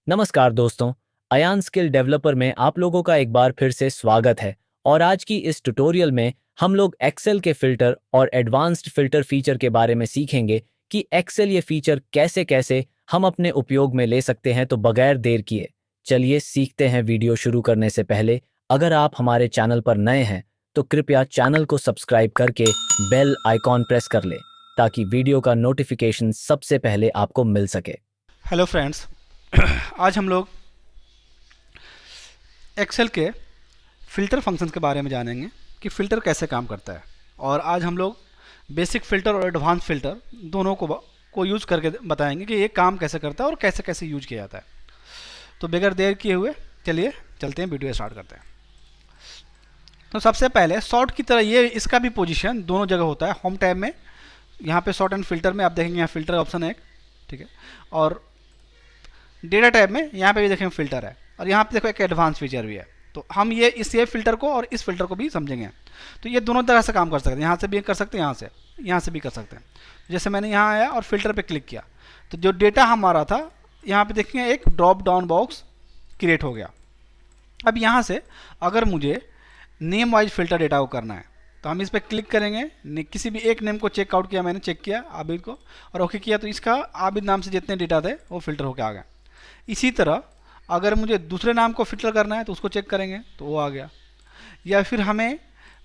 नमस्कार दोस्तों, Ayan skill developer में आप लोगों का एक बार फिर से स्वागत है। और आज की इस ट्यूटोरियल में हम लोग एक्सेल के फिल्टर और एडवांस्ड फिल्टर फीचर के बारे में सीखेंगे कि एक्सेल ये फीचर कैसे कैसे हम अपने उपयोग में ले सकते हैं। तो बगैर देर किए चलिए सीखते हैं। वीडियो शुरू करने से पहले अगर आप हमारे चैनल पर नए हैं तो कृपया चैनल को सब्सक्राइब करके बेल आइकॉन प्रेस कर ले ताकि वीडियो का नोटिफिकेशन सबसे पहले आपको मिल सके। हेलो फ्रेंड्स, आज हम लोग एक्सेल के फ़िल्टर फंक्शंस के बारे में जानेंगे कि फ़िल्टर कैसे काम करता है। और आज हम लोग बेसिक फ़िल्टर और एडवांस फ़िल्टर दोनों को यूज़ करके बताएंगे कि ये काम कैसे करता है और कैसे कैसे यूज किया जाता है। तो बगैर देर किए हुए चलिए चलते हैं, वीडियो स्टार्ट करते हैं। तो सबसे पहले सॉर्ट की तरह ये इसका भी पोजीशन दोनों जगह होता है। होम टैब में यहाँ पे सॉर्ट एंड फिल्टर में आप देखेंगे यहाँ फ़िल्टर ऑप्शन है एक, ठीक है। और डेटा टैब में यहाँ पे भी देखेंगे फ़िल्टर है, और यहाँ पे देखो एक एडवांस फीचर भी है। तो हम ये फ़िल्टर को और इस फिल्टर को भी समझेंगे। तो ये दोनों तरह से काम कर सकते हैं, यहाँ से भी कर सकते हैं, यहाँ से भी कर सकते हैं। जैसे मैंने यहाँ आया और फिल्टर पे क्लिक किया तो जो डेटा हमारा था यहाँ पे देखेंगे एक ड्रॉप डाउन बॉक्स क्रिएट हो गया। अब यहाँ से अगर मुझे नेम वाइज फिल्टर डेटा को करना है तो हम इस पर क्लिक करेंगे। किसी भी एक नेम को चेकआउट किया, मैंने चेक किया आबिद को और ओके किया, तो इसका आबिद नाम से जितने डेटा थे वो फिल्टर होकर आ गया। इसी तरह अगर मुझे दूसरे नाम को फिल्टर करना है तो उसको चेक करेंगे तो वो आ गया। या फिर हमें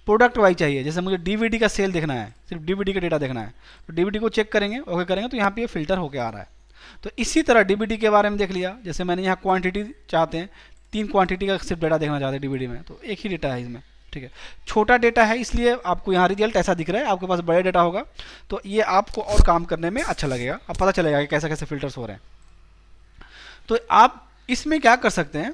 प्रोडक्ट वाइज चाहिए, जैसे मुझे डीवीडी का सेल देखना है, सिर्फ डीवीडी का डेटा देखना है, तो डीवीडी को चेक करेंगे, ओके करेंगे, तो यहाँ पे ये फिल्टर होके आ रहा है। तो इसी तरह डीवीडी के बारे में देख लिया। जैसे मैंने यहाँ क्वांटिटी चाहते हैं, 3 क्वांटिटी का सिर्फ डेटा देखना चाहते हैं डीवीडी में, तो एक ही डेटा है इसमें, ठीक है। छोटा डेटा है इसलिए आपको यहाँ रिजल्ट ऐसा दिख रहा है। आपके पास बड़े डेटा होगा तो ये आपको और काम करने में अच्छा लगेगा, अब पता चलेगा कि कैसे कैसे फिल्टर्स हो रहे हैं। तो आप इसमें क्या कर सकते हैं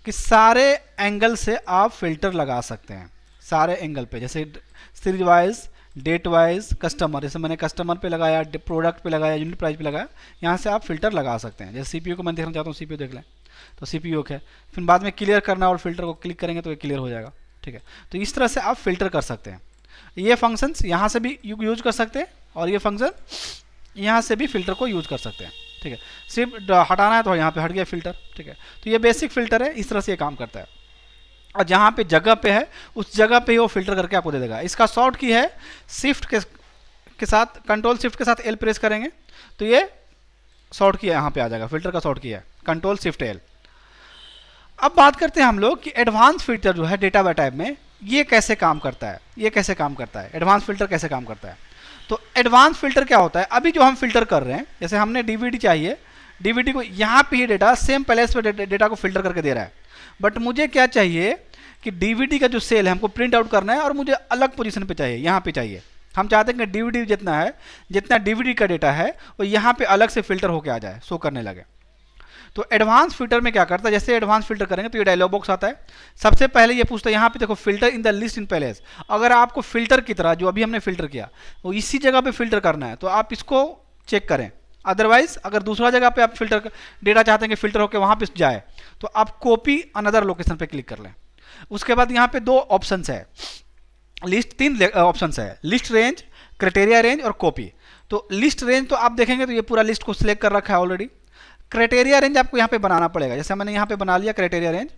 कि सारे एंगल से आप फिल्टर लगा सकते हैं, सारे एंगल पे, जैसे series wise, date wise, customer. जैसे मैंने कस्टमर पे लगाया, प्रोडक्ट पे लगाया, यूनिट प्राइस पे लगाया, यहाँ से आप फिल्टर लगा सकते हैं। जैसे सीपीयू को मैं देखना चाहता हूँ, सीपीयू देख लें तो सीपीयू है। फिर बाद में क्लियर करना और फिल्टर को क्लिक करेंगे तो ये क्लियर हो जाएगा, ठीक है। तो इस तरह से आप फिल्टर कर सकते हैं। ये फंक्शंस यहाँ से भी यूज कर सकते हैं और ये फंक्शन यहाँ से भी फिल्टर को यूज कर सकते हैं, ठीक है। सिर्फ हटाना है तो यहाँ पे हट गया फिल्टर, ठीक है। तो ये बेसिक फिल्टर है, इस तरह से ये काम करता है। और जहाँ पे जगह पे है उस जगह पे ही वो फिल्टर करके आपको दे देगा। इसका शॉर्ट की है शिफ्ट के साथ, कंट्रोल शिफ्ट के साथ एल प्रेस करेंगे तो ये शॉर्ट की यहाँ पे आ जाएगा। फिल्टर का शॉर्ट की है कंट्रोल शिफ्ट एल। अब बात करते हैं हम लोग कि एडवांस फिल्टर जो है डेटा टाइप में ये कैसे काम करता है, ये कैसे काम करता है, एडवांस फिल्टर कैसे काम करता है। तो एडवांस फिल्टर क्या होता है, अभी जो हम फिल्टर कर रहे हैं, जैसे हमने डीवीडी चाहिए, डीवीडी को यहाँ पे ही डेटा सेम प्लेस पे डेटा को फिल्टर करके दे रहा है। बट मुझे क्या चाहिए कि डीवीडी का जो सेल है हमको प्रिंट आउट करना है और मुझे अलग पोजीशन पे चाहिए, यहाँ पे चाहिए। हम चाहते हैं कि डीवीडी जितना है, जितना डीवीडी का डेटा है वो यहाँ पे अलग से फिल्टर होकर आ जाए, शो करने लगे। तो एडवांस फिल्टर में क्या करता है, जैसे एडवांस फिल्टर करेंगे तो ये डायलॉग बॉक्स आता है। सबसे पहले ये पूछता है, यहाँ पे देखो filter in the list in palace. अगर आपको फिल्टर की तरह जो अभी हमने फिल्टर किया वो इसी जगह पे फिल्टर करना है तो आप इसको चेक करें। अदरवाइज अगर दूसरा जगह पे आप फिल्टर डेटा चाहते हैं कि फिल्टर होकर वहाँ पे जाए तो आप कॉपी अनदर लोकेशन पे क्लिक कर लें। उसके बाद यहाँ पे 2 ऑप्शन है, लिस्ट 3 ऑप्शन है, लिस्ट रेंज, क्राइटेरिया रेंज और कॉपी। तो लिस्ट रेंज तो आप देखेंगे तो ये पूरा लिस्ट को सिलेक्ट कर रखा है ऑलरेडी। क्राइटेरिया रेंज आपको यहाँ पे बनाना पड़ेगा। जैसे मैंने यहाँ पे बना लिया क्राइटेरिया रेंज।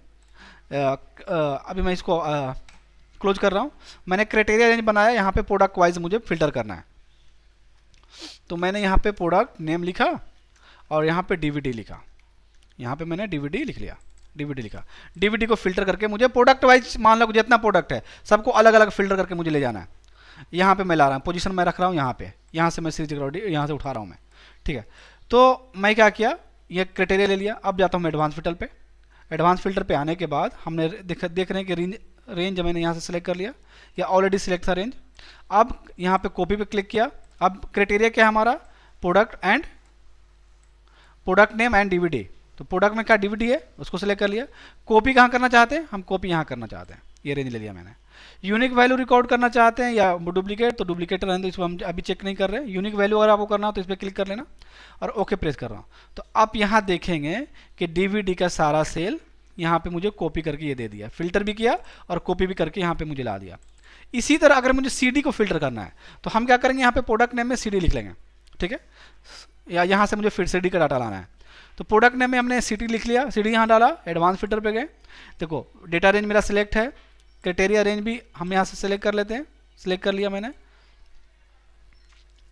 अभी मैं इसको क्लोज कर रहा हूँ। मैंने क्राइटेरिया रेंज बनाया, यहाँ पे प्रोडक्ट वाइज मुझे फिल्टर करना है। तो मैंने यहाँ पे प्रोडक्ट नेम लिखा और यहाँ पे डीवीडी लिखा। यहाँ पे मैंने डीवीडी लिख लिया, डीवीडी लिखा। डीवीडी को फिल्टर करके मुझे प्रोडक्ट वाइज, मान लो जितना प्रोडक्ट है सबको अलग अलग फिल्टर करके मुझे ले जाना है। यहाँ पे मैं ला रहा हूँ, पोजीशन मैं रख रहा हूँ यहाँ पे, यहाँ से मैं सीरीज यहाँ से उठा रहा हूँ मैं, ठीक है। तो मैं क्या किया, ये क्राइटेरिया ले लिया। अब जाता हूँ मैं एडवांस फिल्टर पे। एडवांस फिल्टर पे आने के बाद हमने देख रहे हैं कि रेंज मैंने यहाँ से सिलेक्ट कर लिया, या ऑलरेडी सिलेक्ट था रेंज। अब यहाँ पे कॉपी पे क्लिक किया। अब क्राइटेरिया क्या है हमारा, प्रोडक्ट नेम एंड डीवीडी। तो प्रोडक्ट में क्या डीवीडी है उसको सिलेक्ट कर लिया। कॉपी कहाँ करना चाहते हैं, हम कॉपी यहाँ करना चाहते हैं, ये रेंज ले लिया मैंने। यूनिक वैल्यू रिकॉर्ड करना चाहते हैं या डुप्लीकेट, तो डुप्लीकेट रहने तो इसको हम अभी चेक नहीं कर रहे हैं। यूनिक वैल्यू अगर आपको करना हो तो इस पर क्लिक कर लेना और ओके प्रेस कर रहा हूँ। तो आप यहाँ देखेंगे कि डीवीडी का सारा सेल यहाँ पे मुझे कॉपी करके ये दे दिया, फिल्टर भी किया और कॉपी भी करके यहाँ पे मुझे ला दिया। इसी तरह अगर मुझे सीडी को फिल्टर करना है तो हम क्या करेंगे, यहाँ पे प्रोडक्ट नेम में सीडी लिख लेंगे, ठीक है। या यहाँ से मुझे फिर सीडी का डाटा लाना है तो प्रोडक्ट नेम में हमने सिटी लिख लिया, सिटी यहाँ डाला, एडवांस फिल्टर पे गए। देखो डेटा रेंज मेरा सिलेक्ट है, क्राइटेरिया रेंज भी हम यहाँ से सिलेक्ट कर लेते हैं, सिलेक्ट कर लिया मैंने,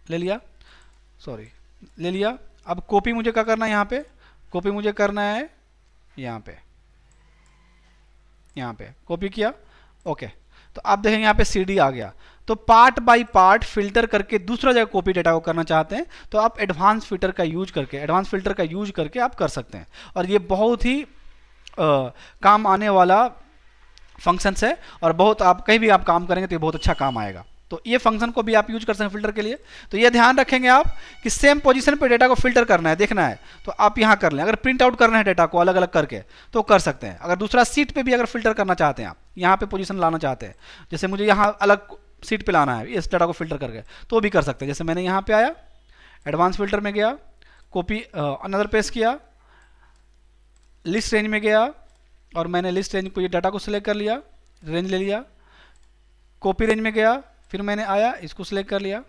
ले लिया, सॉरी ले लिया। अब कॉपी मुझे क्या करना है, यहाँ पे कॉपी मुझे करना है, यहाँ पे कॉपी किया, ओके। तो आप देखेंगे यहाँ पे CD आ गया। तो पार्ट बाय पार्ट फिल्टर करके दूसरा जगह कॉपी डेटा को करना चाहते हैं तो आप एडवांस फिल्टर का यूज करके आप कर सकते हैं। और ये बहुत ही काम आने वाला फंक्शंस है और बहुत आप कहीं भी आप काम करेंगे तो ये बहुत अच्छा काम आएगा। तो ये फंक्शन को भी आप यूज कर सकते हैं फिल्टर के लिए। तो ये ध्यान रखेंगे आप कि सेम पोजीशन पे डेटा को फिल्टर करना है, देखना है तो आप यहाँ कर लें। अगर प्रिंट आउट करना है डेटा को अलग अलग करके तो कर सकते हैं। अगर दूसरा सीट पे भी अगर फिल्टर करना चाहते हैं, आप यहाँ पे पोजीशन लाना चाहते हैं, जैसे मुझे यहाँ अलग सीट पे लाना है इस डाटा को फिल्टर करके, तो भी कर सकते हैं। जैसे मैंने यहाँ पे आया, एडवांस फिल्टर में गया, कॉपी अनदर पेस्ट किया, लिस्ट रेंज में गया और मैंने लिस्ट रेंज को ये डाटा को सिलेक्ट कर लिया, रेंज ले लिया, कॉपी रेंज में गया, फिर मैंने आया इसको सिलेक्ट कर लिया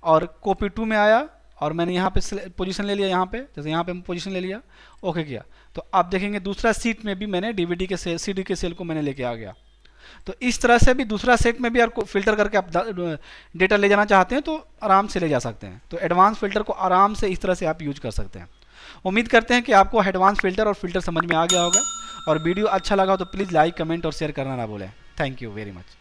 और कॉपी 2 में आया और मैंने यहाँ पे पोजीशन ले लिया, यहाँ पे जैसे यहाँ पे पोजीशन ले लिया, ओके किया। तो आप देखेंगे दूसरा सीट में भी मैंने DVD के सेल, CD के सेल को मैंने लेके आ गया। तो इस तरह से भी दूसरा सेट में भी आपको फिल्टर करके आप डेटा ले जाना चाहते हैं तो आराम से ले जा सकते हैं। तो एडवांस फिल्टर को आराम से इस तरह से आप यूज कर सकते हैं। उम्मीद करते हैं कि आपको एडवांस फिल्टर और फिल्टर समझ में आ गया होगा और वीडियो अच्छा लगा हो तो प्लीज़ लाइक, कमेंट और शेयर करना ना भूलें। Thank you very much.